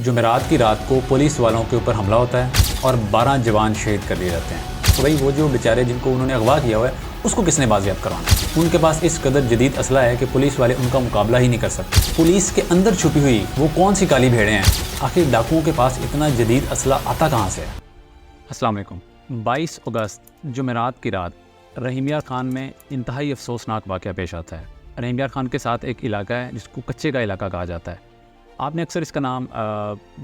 जुमेरात की रात को पुलिस वालों के ऊपर हमला होता है और 12 जवान शहीद कर दिए जाते हैं। तो भाई वो जो बेचारे जिनको उन्होंने अगवा किया हुआ है उसको किसने बाजियाब करवाना है? उनके पास इस कदर जदीद असला है कि पुलिस वाले उनका मुकाबला ही नहीं कर सकते। पुलिस के अंदर छुपी हुई वो कौन सी काली भेड़ें हैं? आखिर डाकुओं के पास इतना जदीद असला आता कहाँ से है? अस्सलाम वालेकुम। 22 अगस्त जुमेरात की रात रहीम खान में इंतहाई अफसोसनाक वाक़या पेश आता है। रहीम खान के साथ एक इलाका है जिसको कच्चे का इलाका कहा जाता है। आपने अक्सर इसका नाम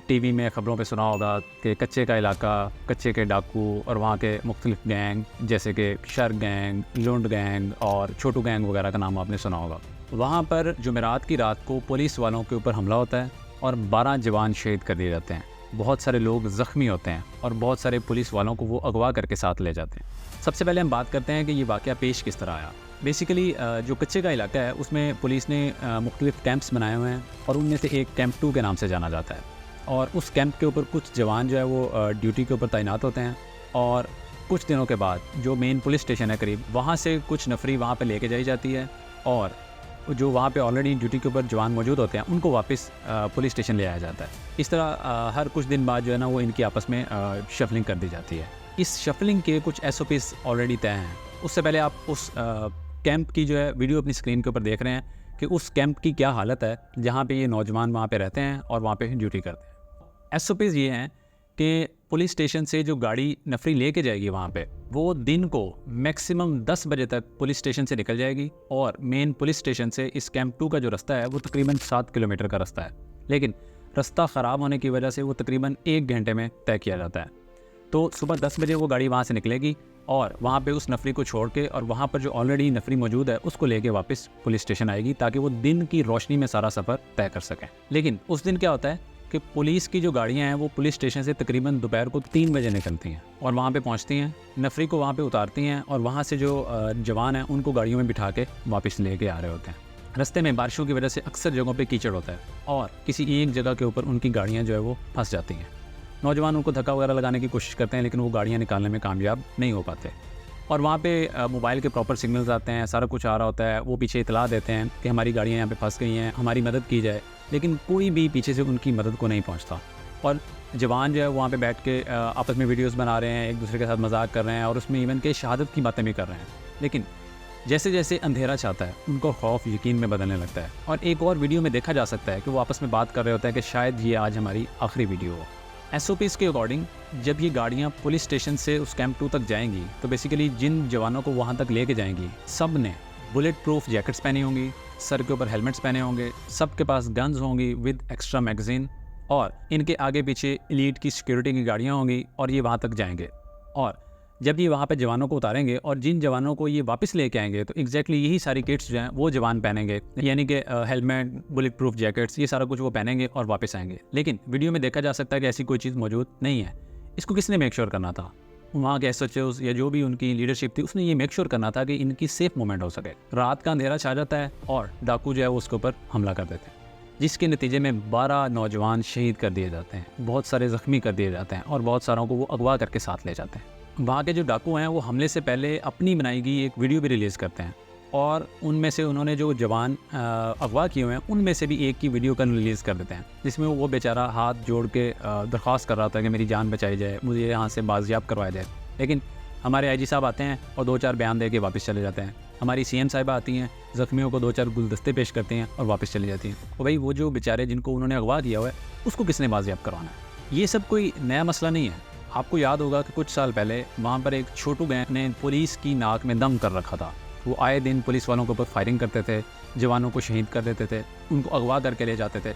टीवी में ख़बरों पे सुना होगा कि कच्चे का इलाका, कच्चे के डाकू और वहाँ के मुख्तलिफ गैंग जैसे कि शर गैंग, लुंड गैंग और छोटू गैंग वगैरह का नाम आपने सुना होगा। वहाँ पर जुमेरात की रात को पुलिस वालों के ऊपर हमला होता है और 12 जवान शहीद कर दिए जाते हैं। बहुत सारे लोग ज़ख्मी होते हैं और बहुत सारे पुलिस वालों को वो अगवा करके साथ ले जाते हैं। सबसे पहले हम बात करते हैं कि ये वाक़या पेश किस तरह आया। बेसिकली जो कच्चे का इलाका है उसमें पुलिस ने मुख्तलिफ कैंप्स बनाए हुए हैं और उनमें से एक कैंप 2 के नाम से जाना जाता है। और उस कैंप के ऊपर कुछ जवान जो है वो ड्यूटी के ऊपर तैनात होते हैं और कुछ दिनों के बाद जो मेन पुलिस स्टेशन है करीब, वहाँ से कुछ नफरी वहाँ पे लेके जाई जाती है और जो वहाँ पे ऑलरेडी ड्यूटी के ऊपर जवान मौजूद होते हैं उनको वापस पुलिस स्टेशन ले आया जाता है। इस तरह हर कुछ दिन बाद जो है ना वो इनकी आपस में शफलिंग कर दी जाती है। इस शफलिंग के कुछ SOPs ऑलरेडी तय हैं। उससे पहले आप उस कैंप की जो है वीडियो अपनी स्क्रीन के ऊपर देख रहे हैं कि उस कैंप की क्या हालत है जहाँ पे ये नौजवान वहाँ पे रहते हैं और वहाँ पे ड्यूटी करते हैं। SOPs ये हैं कि पुलिस स्टेशन से जो गाड़ी नफरी लेके जाएगी वहाँ पे, वो दिन को मैक्सिमम 10 बजे तक पुलिस स्टेशन से निकल जाएगी और मेन पुलिस स्टेशन से इस कैंप 2 का जो रास्ता है वो तकरीबन 7 किलोमीटर का रास्ता है। लेकिन रास्ता ख़राब होने की वजह से वो तकरीबन 1 घंटे में तय किया जाता है। तो सुबह 10 बजे वो गाड़ी वहाँ से निकलेगी और वहाँ पे उस नफरी को छोड़ के और वहाँ पर जो ऑलरेडी नफरी मौजूद है उसको लेके वापस पुलिस स्टेशन आएगी ताकि वो दिन की रोशनी में सारा सफ़र तय कर सकें। लेकिन उस दिन क्या होता है कि पुलिस की जो गाड़ियाँ हैं वो पुलिस स्टेशन से तकरीबन दोपहर को 3 बजे निकलती हैं और वहाँ पे पहुँचती हैं, नफरी को वहाँ पे उतारती हैं और वहाँ से जो जवान हैं उनको गाड़ियों में बिठा के वापस लेके आ रहे होते हैं। रास्ते में बारिशों की वजह से अक्सर जगहों पे कीचड़ होता है और किसी एक जगह के ऊपर उनकी गाड़ियाँ जो है वो फंस जाती हैं। नौजवान उनको धक्का वगैरह लगाने की कोशिश करते हैं लेकिन वो गाड़ियाँ निकालने में कामयाब नहीं हो पाते और वहाँ पे मोबाइल के प्रॉपर सिग्नल्स आते हैं, सारा कुछ आ रहा होता है। वो पीछे इतला देते हैं कि हमारी गाड़ियाँ यहाँ पे फंस गई हैं, हमारी मदद की जाए, लेकिन कोई भी पीछे से उनकी मदद को नहीं पहुँचता। और जवान जो है वहाँ पे बैठ के आपस में वीडियोस बना रहे हैं, एक दूसरे के साथ मजाक कर रहे हैं और उसमें इवन के शहादत की बातें भी कर रहे हैं। लेकिन जैसे जैसे अंधेरा छाता है उनको खौफ यकीन में बदलने लगता है और एक और वीडियो में देखा जा सकता है कि वो आपस में बात कर रहे होते हैं कि शायद ये आज हमारी आखिरी वीडियो हो। SOPs के अकॉर्डिंग जब ये गाड़ियाँ पुलिस स्टेशन से उस कैंप 2 तक जाएंगी तो बेसिकली जिन जवानों को वहाँ तक लेके जाएंगी सब ने बुलेट प्रूफ जैकेट्स पहनी होंगी, सर के ऊपर हेलमेट्स पहने होंगे, सबके पास गन्स होंगी विद एक्स्ट्रा मैगजीन और इनके आगे पीछे एलीट की सिक्योरिटी की गाड़ियाँ होंगी और ये वहाँ तक जाएंगे। और जब ये वहाँ पे जवानों को उतारेंगे और जिन जवानों को ये वापस लेके आएंगे तो एग्जैक्टली यही सारी किट्स जो हैं वो जवान पहनेंगे, यानी कि हेलमेट, बुलेट प्रूफ जैकेट्स, ये सारा कुछ वो पहनेंगे और वापस आएंगे। लेकिन वीडियो में देखा जा सकता है कि ऐसी कोई चीज़ मौजूद नहीं है। इसको किसने मेक श्योर करना था? वहाँ के SHOs या जो भी उनकी लीडरशिप थी उसने ये मेक श्योर करना था कि इनकी सेफ मोमेंट हो सके। रात का अंधेरा छा जाता है और डाकू जो है वो उसके ऊपर हमला कर देते हैं जिसके नतीजे में 12 नौजवान शहीद कर दिए जाते हैं, बहुत सारे ज़ख्मी कर दिए जाते हैं और बहुत सारों को वो अगवा करके साथ ले जाते हैं। वहाँ के जो डाकू हैं वो हमले से पहले अपनी बनाई गई एक वीडियो भी रिलीज़ करते हैं और उनमें से उन्होंने जो जवान अगवा किए हुए हैं उनमें से भी एक की वीडियो का रिलीज़ कर देते हैं जिसमें वो बेचारा हाथ जोड़ के दरख्वास्त कर रहा था कि मेरी जान बचाई जाए, मुझे यहाँ से बाजियाब करवाया जाए। लेकिन हमारे IG साहब आते हैं और 2-4 बयान दे के वापस चले जाते हैं। हमारी CM साहिबा आती हैं, ज़ख्मियों को 2-4 गुलदस्ते पेश करती हैं और वापस चली जाती हैं। तो भाई वो जो बेचारे जिनको उन्होंने अगवा किया हुआ है उसको किसने बाजियाब करवाना है? ये सब कोई नया मसला नहीं है। आपको याद होगा कि कुछ साल पहले वहाँ पर एक छोटू गैंग ने पुलिस की नाक में दम कर रखा था। वो आए दिन पुलिस वालों के ऊपर फायरिंग करते थे, जवानों को शहीद कर देते थे, उनको अगवा करके ले जाते थे।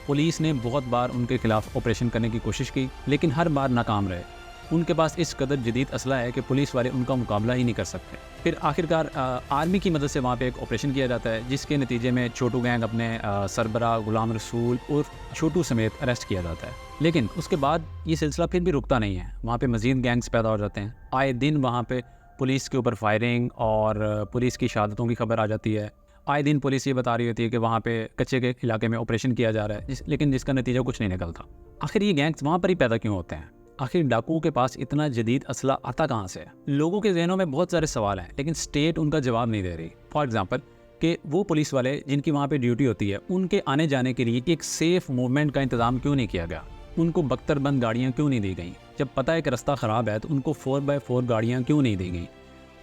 पुलिस ने बहुत बार उनके खिलाफ ऑपरेशन करने की कोशिश की लेकिन हर बार नाकाम रहे। उनके पास इस कदर जदीद असला है कि पुलिस वाले उनका मुकाबला ही नहीं कर सकते। फिर आखिरकार आर्मी की मदद से वहाँ पे एक ऑपरेशन किया जाता है जिसके नतीजे में छोटू गैंग अपने सरबरा गुलाम रसूल और छोटू समेत अरेस्ट किया जाता है। लेकिन उसके बाद ये सिलसिला फिर भी रुकता नहीं है, वहाँ पे मज़ीद गैंग्स पैदा हो जाते हैं। आए दिन वहाँ पे पुलिस के ऊपर फायरिंग और पुलिस की शहादतों की खबर आ जाती है। आए दिन पुलिस ये बता रही होती है कि वहाँ पे कच्चे के इलाके में ऑपरेशन किया जा रहा है लेकिन जिसका नतीजा कुछ नहीं निकलता। आखिर ये गैंग्स वहाँ पर ही पैदा क्यों होते हैं? आखिर डाकुओं के पास इतना जदीद असला आता कहाँ से है? लोगों के जहनों में बहुत सारे सवाल हैं लेकिन स्टेट उनका जवाब नहीं दे रही। फॉर एग्जांपल कि वो पुलिस वाले जिनकी वहाँ पे ड्यूटी होती है उनके आने जाने के लिए एक सेफ मूवमेंट का इंतजाम क्यों नहीं किया गया? उनको बख्तरबंद गाड़ियाँ क्यों नहीं दी गई? जब पता है कि रास्ता ख़राब है तो उनको 4x4 गाड़ियाँ क्यों नहीं दी गई?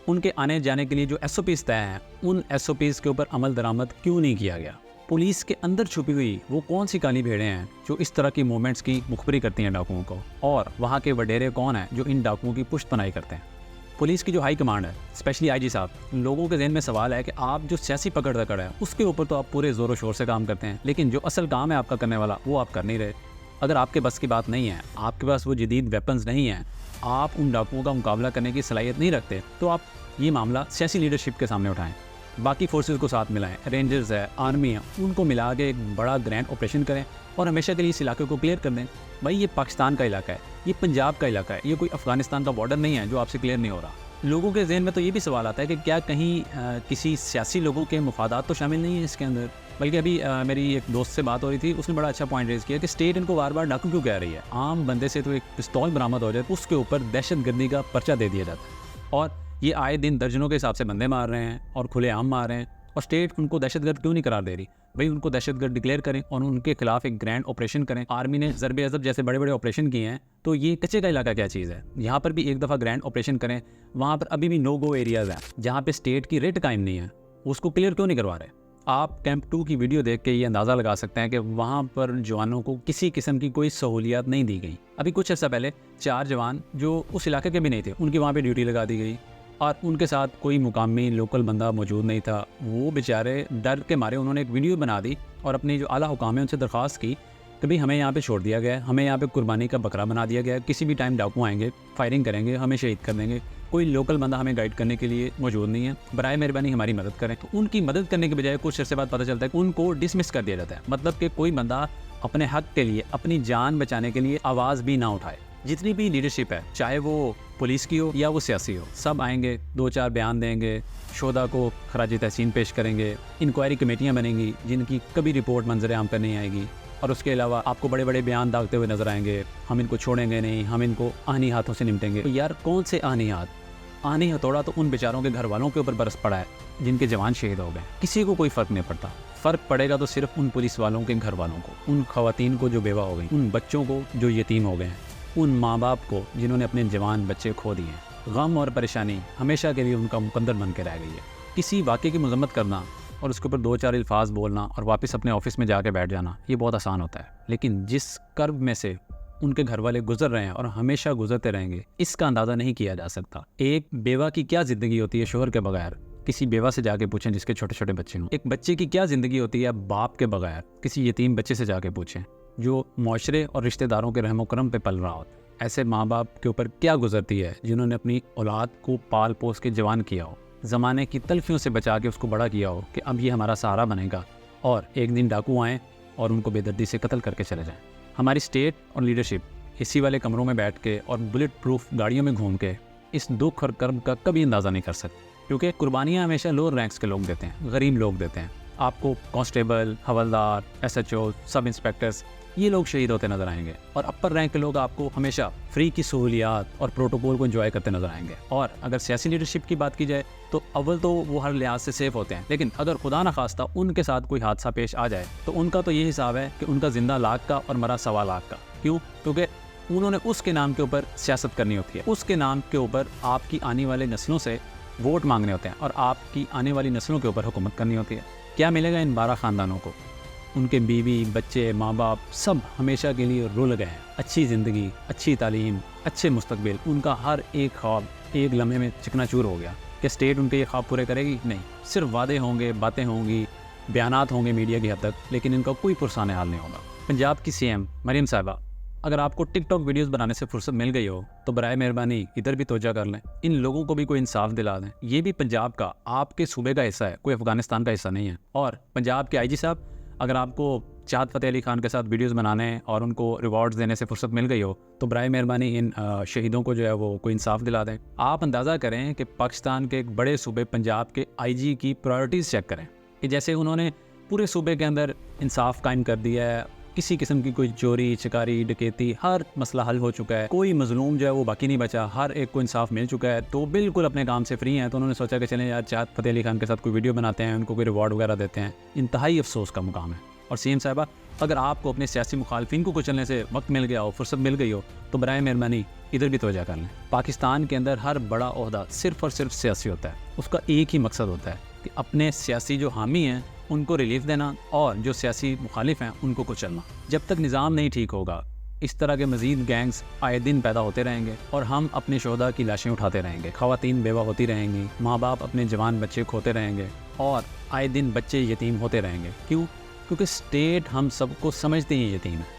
उनके आने जाने के लिए जो SOPs तय हैं उन SOPs के ऊपर अमल दरामद क्यों नहीं किया गया? पुलिस के अंदर छुपी हुई वो कौन सी काली भेड़ें हैं जो इस तरह की मूवमेंट्स की मुखबरी करती हैं डाकुओं को? और वहाँ के वडेरे कौन हैं जो इन डाकुओं की पुश्तपनाही करते हैं? पुलिस की जो हाई कमांड है, स्पेशली IG साहब, लोगों के जहन में सवाल है कि आप जो सियासी पकड़ दकड़ है उसके ऊपर तो आप पूरे ज़ोरों शोर से काम करते हैं, लेकिन जो असल काम है आपका करने वाला वो आप कर नहीं रहे। अगर आपके बस की बात नहीं है, आपके पास वो जदीद वेपन्स नहीं हैं, आप उन डाकुओं का मुकाबला करने की सलाहियत नहीं रखते, तो आप ये मामला सियासी लीडरशिप के सामने उठाएं, बाकी फोर्सेस को साथ मिलाएं, रेंजर्स है, आर्मी है, उनको मिला के एक बड़ा ग्रैंड ऑपरेशन करें और हमेशा के लिए इस इलाके को क्लियर कर दें। भाई ये पाकिस्तान का इलाका है, ये पंजाब का इलाका है, ये कोई अफगानिस्तान का बॉर्डर नहीं है जो आपसे क्लियर नहीं हो रहा। लोगों के जहन में तो ये भी सवाल आता है कि क्या कहीं किसी सियासी लोगों के मुफादात तो शामिल नहीं है इसके अंदर? बल्कि अभी मेरी एक दोस्त से बात हो रही थी, उसने बड़ा अच्छा पॉइंट रेज किया कि स्टेट इनको बार बार डाकू क्यों कह रही है? आम बंदे से तो एक पिस्तौल बरामद हो जाए तो उसके ऊपर दहशतगर्दी का पर्चा दे दिया जाता है, और ये आए दिन दर्जनों के हिसाब से बंदे मार रहे हैं और खुलेआम मार रहे हैं, और स्टेट उनको दहशतगर्द क्यों नहीं करार दे रही? भाई उनको दहशतगर्द डिक्लेयर करें और उनके खिलाफ एक ग्रैंड ऑपरेशन करें। आर्मी ने ज़रबे अज़ब जैसे बड़े बड़े ऑपरेशन किए हैं, तो ये कच्चे का इलाका क्या चीज़ है? यहाँ पर भी एक दफ़ा ग्रैंड ऑपरेशन करें। वहाँ पर अभी भी नो गो एरियाज़ हैं जहाँ पे स्टेट की रेट कायम नहीं है, उसको क्लियर क्यों नहीं करवा रहे? आप कैंप 2 की वीडियो देख के ये अंदाज़ा लगा सकते हैं कि वहाँ पर जवानों को किसी किस्म की कोई सहूलियत नहीं दी गई। अभी कुछ अर्सा पहले 4 जवान जो उस इलाके के भी नहीं थे, उनकी वहाँ पर ड्यूटी लगा दी गई और उनके साथ कोई मुकामी लोकल बंदा मौजूद नहीं था। वो बेचारे डर के मारे उन्होंने एक वीडियो बना दी और अपनी जो आला हुकाम है उनसे दरख्वास्त की कि भाई हमें यहाँ पे छोड़ दिया गया है, हमें यहाँ पे कुर्बानी का बकरा बना दिया गया है, किसी भी टाइम डाकू आएंगे, फायरिंग करेंगे, हमें शहीद कर देंगे, कोई लोकल बंदा हमें गाइड करने के लिए मौजूद नहीं है, बराए मेहरबानी हमारी मदद करें। तो उनकी मदद करने के बजाय कुछ अर्से बाद पता चलता है कि उनको डिसमिस कर दिया जाता है, मतलब कि कोई बंदा अपने हक के लिए, अपनी जान बचाने के लिए आवाज़ भी ना उठाए। जितनी भी लीडरशिप है, चाहे वो पुलिस की हो या वो सियासी हो, सब आएंगे, 2-4 बयान देंगे, शोधा को खराज तहसीन पेश करेंगे, इंक्वायरी कमेटियाँ बनेंगी जिनकी कभी रिपोर्ट मंजर आम पर नहीं आएगी, और उसके अलावा आपको बड़े बड़े बयान दागते हुए नजर आएंगे, हम इनको छोड़ेंगे नहीं, हम इनको आहनी हाथों से निपटेंगे। तो यार कौन से आहनी हाथ? आहनी हथौड़ा तो उन बेचारों के घर वालों के ऊपर बरस पड़ा है जिनके जवान शहीद हो गए। किसी को कोई फ़र्क नहीं पड़ता। फ़र्क पड़ेगा तो सिर्फ उन पुलिस वालों के घर वालों को, उन खवातीन को जो बेवा हो गई, उन बच्चों को जो यतीम हो गए हैं, उन माँ बाप को जिन्होंने अपने जवान बच्चे खो दिए हैं। गम और परेशानी हमेशा के लिए उनका मुकद्दर बन के रह गई है। किसी वाक़े की मजम्मत करना और उसके ऊपर 2-4 अल्फाज बोलना और वापस अपने ऑफिस में जाके बैठ जाना, ये बहुत आसान होता है, लेकिन जिस कर्ब में से उनके घर वाले गुजर रहे हैं और हमेशा गुजरते रहेंगे, इसका अंदाज़ा नहीं किया जा सकता। एक बेवा की क्या ज़िंदगी होती है शोहर के बगैर? किसी बेवा से जाके पूछें जिसके छोटे छोटे बच्चे हों। एक बच्चे की क्या ज़िंदगी होती है बाप के बगैर? किसी यतीम बच्चे से जाके पूछें जो माशरे और रिश्तेदारों के रहमो करम पे पल रहा होता है। ऐसे माँ बाप के ऊपर क्या गुजरती है जिन्होंने अपनी औलाद को पाल पोस के जवान किया हो, ज़माने की तलफियों से बचा के उसको बड़ा किया हो कि अब ये हमारा सहारा बनेगा, और एक दिन डाकू आएँ और उनको बेदर्दी से कत्ल करके चले जाएँ। हमारी स्टेट और लीडरशिप एसी वाले कमरों में बैठ के और बुलेट प्रूफ गाड़ियों में घूम के इस दुख और कर्म का कभी अंदाज़ा नहीं कर सकते, क्योंकि कुर्बानियाँ हमेशा लोअर रैंक्स के लोग देते हैं, गरीब लोग देते हैं। आपको कांस्टेबल, हवलदार, SHO, सब इंस्पेक्टर्स, ये लोग शहीद होते नजर आएंगे, और अपर रैंक के लोग आपको हमेशा फ्री की सहूलियात और प्रोटोकॉल को एंजॉय करते नजर आएंगे। और अगर सियासी लीडरशिप की बात की जाए तो अव्वल तो वो हर लिहाज से सेफ होते हैं, लेकिन अगर खुदा न खास्ता उनके साथ कोई हादसा पेश आ जाए तो उनका तो ये हिसाब है कि उनका जिंदा लाख का और मरा 1.25 लाख का। क्यों? क्योंकि उन्होंने उसके नाम के ऊपर सियासत करनी होती है, उसके नाम के ऊपर आपकी आने वाली नस्लों से वोट मांगने होते हैं और आपकी आने वाली नस्लों के ऊपर हुकूमत करनी होती है। क्या मिलेगा इन 12 ख़ानदानों को? उनके बीवी, बच्चे, माँ बाप सब हमेशा के लिए रुल गए हैं। अच्छी ज़िंदगी, अच्छी तालीम, अच्छे मुस्तकबिल, उनका हर एक ख्वाब एक लम्हे में चिकनाचूर हो गया। क्या स्टेट उनके ये ख्वाब पूरे करेगी? नहीं। सिर्फ वादे होंगे, बातें होंगी, बयानात होंगे मीडिया की हद तक, लेकिन इनका कोई पुरसाने हाल नहीं होगा। पंजाब की CM मरीम साहिबा, अगर आपको टिकटॉक वीडियोस बनाने से फुर्सत मिल गई हो तो बराए मेहरबानी इधर भी तवज्जो कर लें, इन लोगों को भी कोई इंसाफ दिला दें। ये भी पंजाब का, आपके सूबे का हिस्सा है, कोई अफगानिस्तान का हिस्सा नहीं है। और पंजाब के IG साहब, अगर आपको चाहत फ़तेह अली खान के साथ वीडियोस बनाने और उनको रिवॉर्ड्स देने से फुर्सत मिल गई हो तो बराए मेहरबानी इन शहीदों को जो है वो कोई इंसाफ दिला दें। आप अंदाज़ा करें कि पाकिस्तान के एक बड़े सूबे पंजाब के IG की प्रायोरिटीज़ चेक करें कि जैसे उन्होंने पूरे सूबे के अंदर इंसाफ कायम कर दिया है, किसी किस्म की कोई चोरी चकारी डकैती हर मसला हल हो चुका है, कोई मजलूम जो है वो बाकी नहीं बचा, हर एक को इंसाफ मिल चुका है, तो बिल्कुल अपने काम से फ्री हैं। तो उन्होंने सोचा कि चलें यार चाहत फ़तेह अली खान के साथ कोई वीडियो बनाते हैं, उनको कोई रिवॉर्ड वगैरह देते हैं। इंतहाई अफसोस का मुकाम है। और सीएम साहिबा, अगर आपको अपने सियासी मुखालफिन को कुचलने से वक्त मिल गया हो, फुर्सत मिल गई हो, तो बराए मेहरबानी इधर भी तवज्जो कर लें। पाकिस्तान के अंदर हर बड़ा ओहदा सिर्फ़ और सिर्फ सियासी होता है। उसका एक ही मकसद होता है कि अपने सियासी जो हामी हैं उनको रिलीफ देना और जो सियासी मुखालिफ हैं उनको कुचलना। जब तक निज़ाम नहीं ठीक होगा, इस तरह के मज़ीद गैंग्स आए दिन पैदा होते रहेंगे और हम अपने शोहदा की लाशें उठाते रहेंगे, ख़वातीन बेवा होती रहेंगी, माँ बाप अपने जवान बच्चे खोते रहेंगे और आए दिन बच्चे यतीम होते रहेंगे। क्यों? क्योंकि स्टेट हम सबको समझते ही यतीम है।